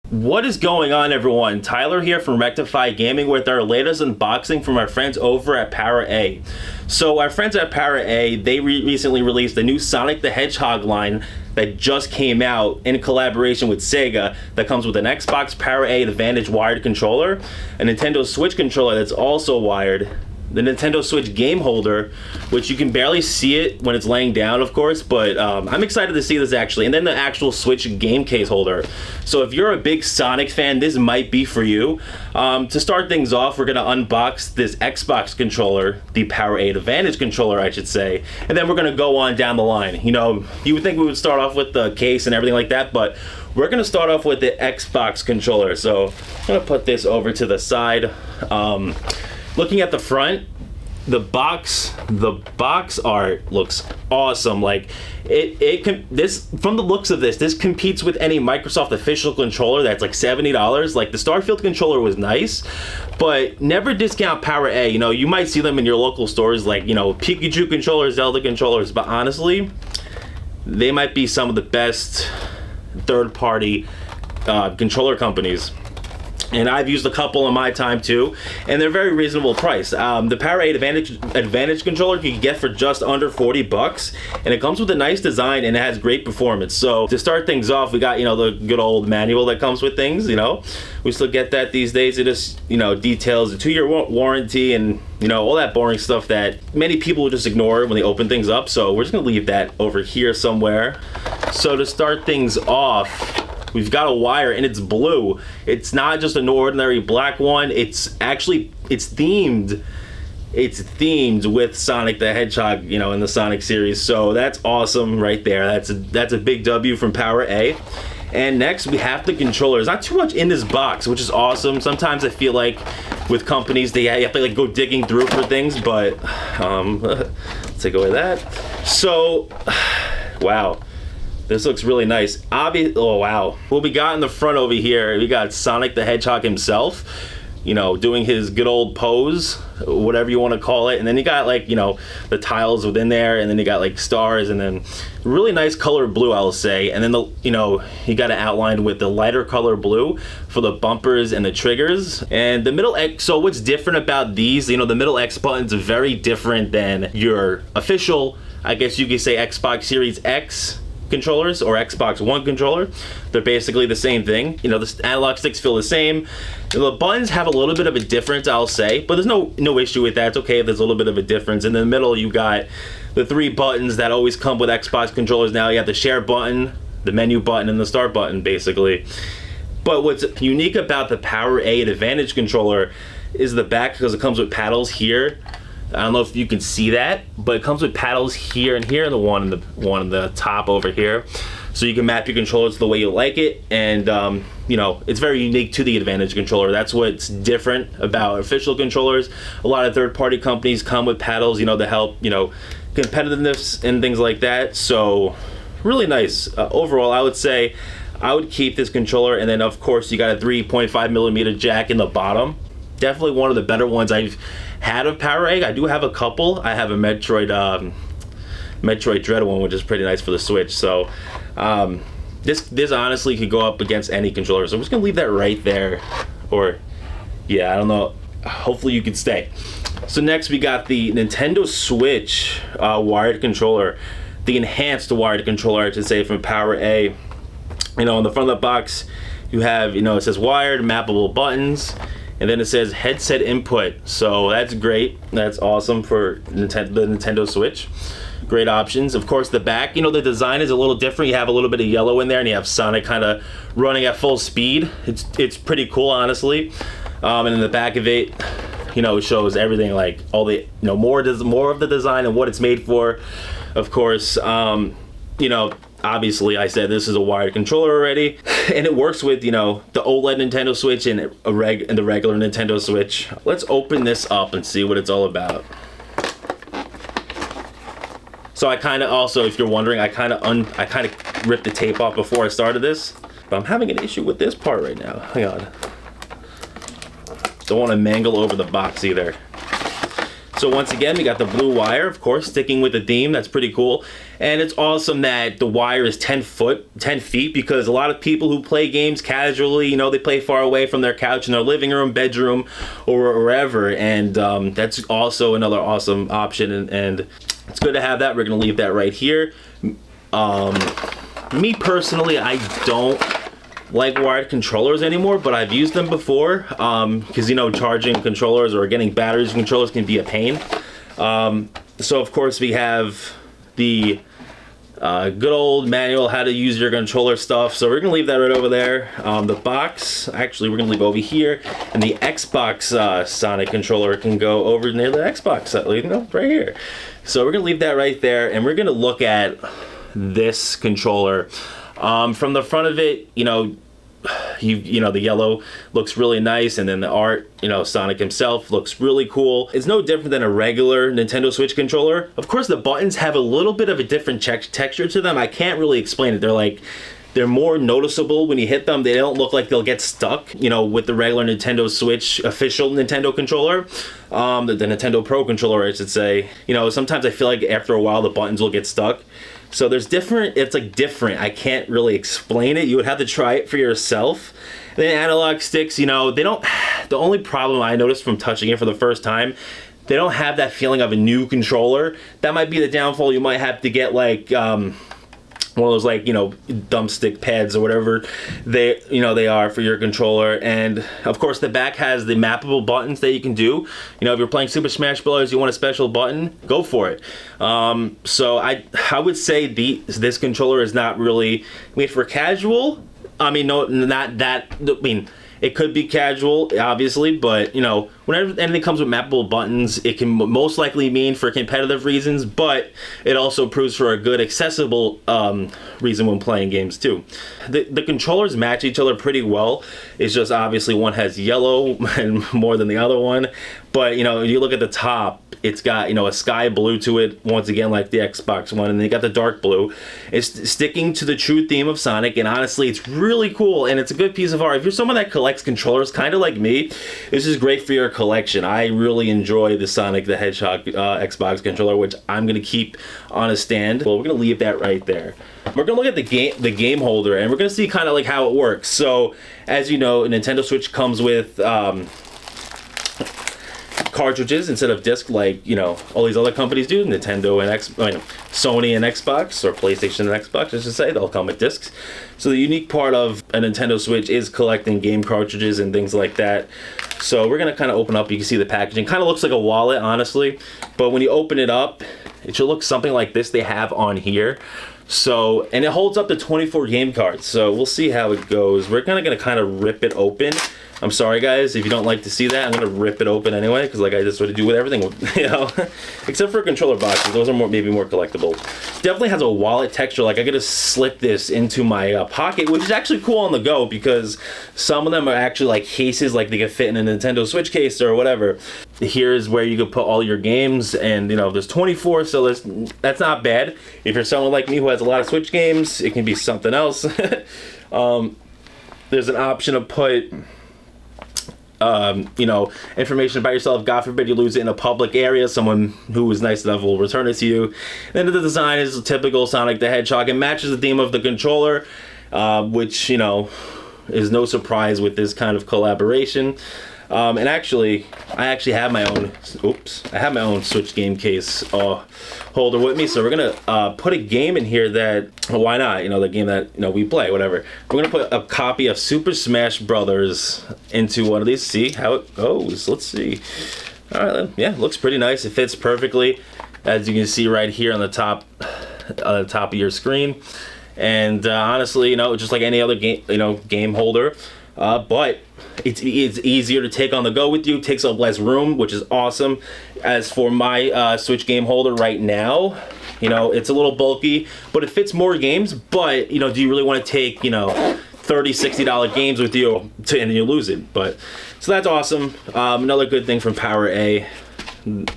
What is going on, everyone? Tyler here from Rectify Gaming with our latest unboxing from our friends over at PowerA. So our friends at PowerA, they recently released a new Sonic the Hedgehog line that just came out in collaboration with Sega that comes with an Xbox PowerA Advantage wired controller, a Nintendo Switch controller that's also wired, the Nintendo Switch game holder, which you can barely see it when it's laying down, of course, but I'm excited to see this actually, and then the actual Switch game case holder. So if you're a big Sonic fan, this might be for you. To start things off, we're going to unbox this Xbox controller, the PowerA Advantage controller, I should say, and then we're going to go on down the line. You know, you would think we would start off with the case and everything like that, but we're going to start off with the Xbox controller. So I'm going to put this over to the side. Looking at the front, the box art looks awesome. Like this from the looks of this competes with any Microsoft official controller that's like $70. Like the Starfield controller was nice, but never discount PowerA. You know, you might see them in your local stores, like, you know, Pikachu controllers, Zelda controllers, but honestly, they might be some of the best third-party controller companies. And I've used a couple in my time too, and they're very reasonable price. The PowerA Advantage controller you can get for just under $40, and it comes with a nice design and it has great performance. So to start things off, we got, you know, the good old manual that comes with things. You know, we still get that these days. It just, you know, details a 2-year warranty and, you know, all that boring stuff that many people will just ignore when they open things up. So we're just gonna leave that over here somewhere. So to start things off, we've got a wire and it's blue. It's not just an ordinary black one. It's themed. It's themed with Sonic the Hedgehog, you know, in the Sonic series. So that's awesome right there. That's a big W from PowerA. And next we have the controller. There's not too much in this box, which is awesome. Sometimes I feel like with companies you have to like go digging through for things, but let's take away that. So wow. This looks really nice. Oh, wow. What we got in the front over here, we got Sonic the Hedgehog himself, you know, doing his good old pose, whatever you want to call it. And then you got, like, you know, the tiles within there, and then you got, like, stars, and then really nice color blue, I'll say. And then, you know, you got it outlined with the lighter color blue for the bumpers and the triggers. And the middle X, so what's different about these, you know, the middle X button's very different than your official, I guess you could say, Xbox Series X controllers or Xbox One controller. They're basically the same thing. You know, the analog sticks feel the same. The buttons have a little bit of a difference, I'll say, but there's no issue with that. It's okay if there's a little bit of a difference. In the middle, you got the 3 buttons that always come with Xbox controllers now. You have the share button, the menu button, and the start button, basically. But what's unique about the PowerA Advantage controller is the back, because it comes with paddles here. I don't know if you can see that, but it comes with paddles here and here, and the one in the top over here. So you can map your controllers the way you like it, and you know, it's very unique to the Advantage controller. That's what's different about official controllers. A lot of third-party companies come with paddles, you know, to help, you know, competitiveness and things like that. So really nice. Overall, I would say I would keep this controller, and then of course you got a 3.5mm jack in the bottom. Definitely one of the better ones I've had of PowerA. I do have a couple. I have a Metroid Dread one, which is pretty nice for the Switch. So this honestly could go up against any controller. So I'm just gonna leave that right there. Or yeah, I don't know. Hopefully you can stay. So next we got the Nintendo Switch wired controller, the enhanced wired controller, I should say, from PowerA. You know, on the front of the box, you have, you know, it says wired, mappable buttons. And then it says headset input, so that's great. That's awesome for the Nintendo Switch. Great options. Of course, the back, you know, the design is a little different. You have a little bit of yellow in there, and you have Sonic kind of running at full speed. It's pretty cool, honestly. And in the back of it, you know, it shows everything, like all the, you know, more of the design and what it's made for. Of course, you know, obviously I said this is a wired controller already, and it works with, you know, the OLED Nintendo Switch and the regular Nintendo Switch. Let's open this up and see what it's all about. So I kind of also, if you're wondering, I kind of ripped the tape off before I started this, but I'm having an issue with this part right now. Hang on. Don't want to mangle over the box either. So once again, we got the blue wire, of course, sticking with the theme. That's pretty cool. And it's awesome that the wire is 10 feet, because a lot of people who play games casually, they play far away from their couch in their living room, bedroom, or wherever. And that's also another awesome option. And it's good to have that. We're going to leave that right here. Me personally, I don't like wired controllers anymore, but I've used them before, because charging controllers or getting batteries from controllers can be a pain. So of course we have the good old manual how to use your controller stuff, so we're gonna leave that right over there. The box, actually, we're gonna leave over here, and the Xbox Sonic controller can go over near the Xbox, right here. So we're gonna leave that right there, and we're gonna look at this controller. From the front of it, the yellow looks really nice, and then the art, Sonic himself looks really cool. It's no different than a regular Nintendo Switch controller. Of course, the buttons have a little bit of a different texture to them. I can't really explain it. They're more noticeable when you hit them. They don't look like they'll get stuck, with the regular Nintendo Switch official Nintendo controller, the Nintendo Pro controller, I should say. Sometimes I feel like after a while the buttons will get stuck. So there's it's different. I can't really explain it. You would have to try it for yourself. And then analog sticks, they don't, the only problem I noticed from touching it for the first time, they don't have that feeling of a new controller. That might be the downfall. You might have to get one of those thumbstick pads or whatever they are for your controller. And of course the back has the mappable buttons that you can do. If you're playing Super Smash Bros, you want a special button, go for it. So I would say this controller is not really made for casual. It could be casual, obviously, but whenever anything comes with mappable buttons, it can most likely mean for competitive reasons, but it also proves for a good accessible reason when playing games too. The controllers match each other pretty well. It's just obviously one has yellow and more than the other one, but you look at the top, it's got a sky blue to it, once again like the Xbox One, and then you got the dark blue. It's sticking to the true theme of Sonic, and honestly it's really cool, and it's a good piece of art. If you're someone that collects controllers kind of like me, this is great for your collection. I really enjoy the Sonic the Hedgehog Xbox controller, which I'm gonna keep on a stand. Well, we're gonna leave that right there. We're gonna look at the game holder, and we're gonna see kind of how it works. So as you know, Nintendo Switch comes with cartridges instead of disc, all these other companies do. Nintendo and Sony and Xbox, or PlayStation and Xbox, I should say, they'll come with discs. So the unique part of a Nintendo Switch is collecting game cartridges and things like that. So we're gonna kind of open up. You can see the packaging kind of looks like a wallet, honestly, but when you open it up, it should look something like this they have on here. So, and it holds up to 24 game cards, so we'll see how it goes. We're gonna kind of rip it open. I'm sorry guys if you don't like to see that. I'm gonna rip it open anyway, because I just sort of do with everything, except for controller boxes. Those are maybe more collectible. Definitely has a wallet texture. I gotta slip this into my pocket, which is actually cool on the go, because some of them are actually cases, they can fit in a Nintendo Switch case or whatever. Here's where you could put all your games, and there's 24, so that's not bad. If you're someone like me who has a lot of Switch games, it can be something else. There's an option to put information about yourself. God forbid you lose it in a public area. Someone who is nice enough will return it to you. And then the design is typical Sonic the Hedgehog. It matches the theme of the controller, which is no surprise with this kind of collaboration. And I actually have my own Switch game case holder with me, so we're gonna put a game in here that, why not, the game that we play, whatever. We're gonna put a copy of Super Smash Brothers into one of these, see how it goes. Let's see. All right, then. Yeah, looks pretty nice. It fits perfectly, as you can see right here on the top of your screen. And honestly, just like any other game holder, but it's easier to take on the go with you, takes up less room, which is awesome. As for my Switch game holder right now, it's a little bulky, but it fits more games. But do you really want to take $30, $60 games with you and you lose it? But so that's awesome. Another good thing from PowerA,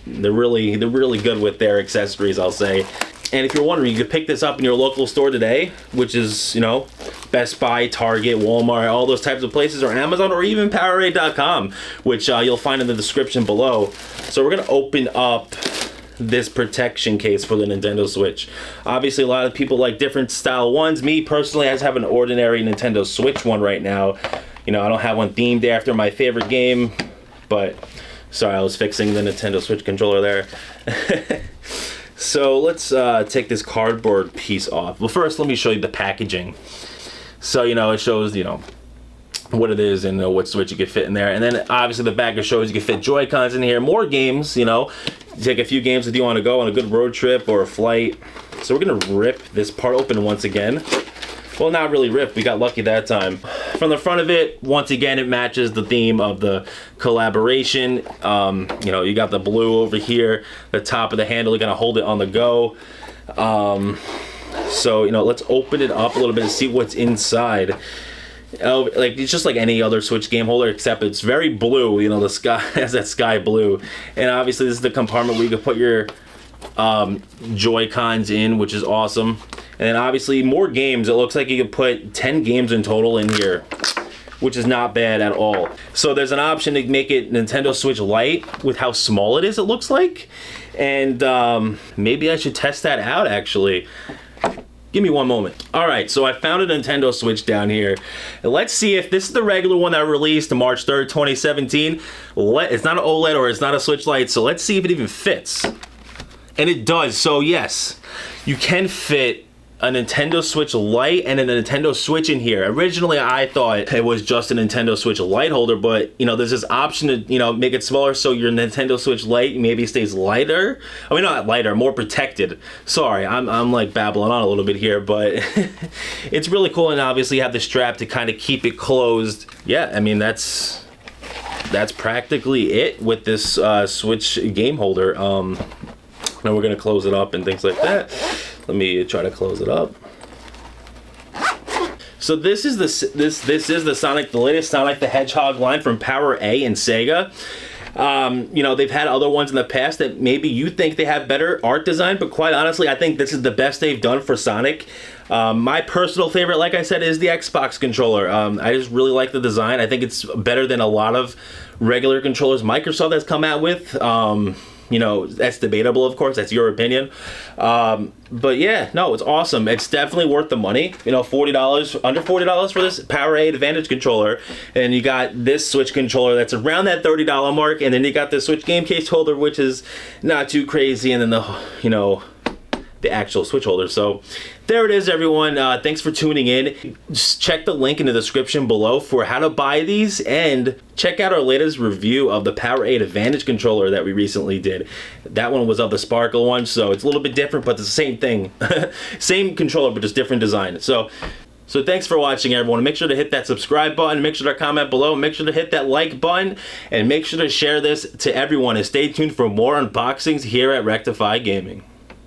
they're really good with their accessories, I'll say. And if you're wondering, you could pick this up in your local store today, which is, you know, Best Buy, Target, Walmart, all those types of places, or Amazon, or even PowerA.com, which you'll find in the description below. So we're going to open up this protection case for the Nintendo Switch. Obviously, a lot of people like different style ones. Me, personally, I just have an ordinary Nintendo Switch one right now. You know, I don't have one themed after my favorite game, but sorry, I was fixing the Nintendo Switch controller there. So let's take this cardboard piece off. Well, first, let me show you the packaging. So, you know, it shows, you know, what it is and what Switch you can fit in there. And then, obviously, the back shows you can fit Joy-Cons in here. More games, you know. Take a few games if you want to go on a good road trip or a flight. So we're going to rip this part open once again. Well, not really rip. We got lucky that time. From the front of it, once again, it matches the theme of the collaboration. You know, you got the blue over here. The top of the handle, you're going to hold it on the go. So, you know, let's open it up a little bit and see what's inside. Oh, like it's just like any other Switch game holder, except it's very blue. You know, the sky has that sky blue. And obviously, this is the compartment where you can put your Joy-Cons in, which is awesome. And then obviously more games. It looks like you could put 10 games in total in here, which is not bad at all. So there's an option to make it Nintendo Switch Lite with how small it is, it looks like. And maybe I should test that out, actually. Give me one moment. All right, so I found a Nintendo Switch down here. And let's see if this is the regular one that released March 3rd, 2017. It's not an OLED or it's not a Switch Lite, so let's see if it even fits. And it does. So yes, you can fit a Nintendo Switch Lite and a Nintendo Switch in here. Originally, I thought it was just a Nintendo Switch Lite holder, but, you know, there's this option to, you know, make it smaller so your Nintendo Switch Lite maybe stays lighter. I mean, not lighter, more protected. Sorry, I'm like babbling on a little bit here, but it's really cool. And obviously you have the strap to kind of keep it closed. Yeah, I mean, that's practically it with this Switch game holder. Now we're gonna close it up and things like that. Let me try to close it up. So this is the latest Sonic the Hedgehog line from PowerA and Sega. You know, they've had other ones in the past that maybe you think they have better art design, but quite honestly, I think this is the best they've done for Sonic. My personal favorite, like I said, is the Xbox controller. I just really like the design. I think it's better than a lot of regular controllers Microsoft has come out with. You know, that's debatable, of course. That's your opinion. But yeah, no, it's awesome. It's definitely worth the money. You know, $40, under $40 for this PowerA Advantage controller. And you got this Switch controller that's around that $30 mark. And then you got the Switch game case holder, which is not too crazy. And then the, you know, the actual Switch holder. So there it is, everyone. Thanks for tuning in. Just check the link in the description below for how to buy these, and check out our latest review of the PowerA Advantage controller that we recently did. That one was of the Sparkle one, so it's a little bit different, but it's the same thing. Same controller, but just different design. So thanks for watching, everyone. Make sure to hit that subscribe button, make sure to comment below, make sure to hit that like button, and make sure to share this to everyone, and stay tuned for more unboxings here at Rectify Gaming.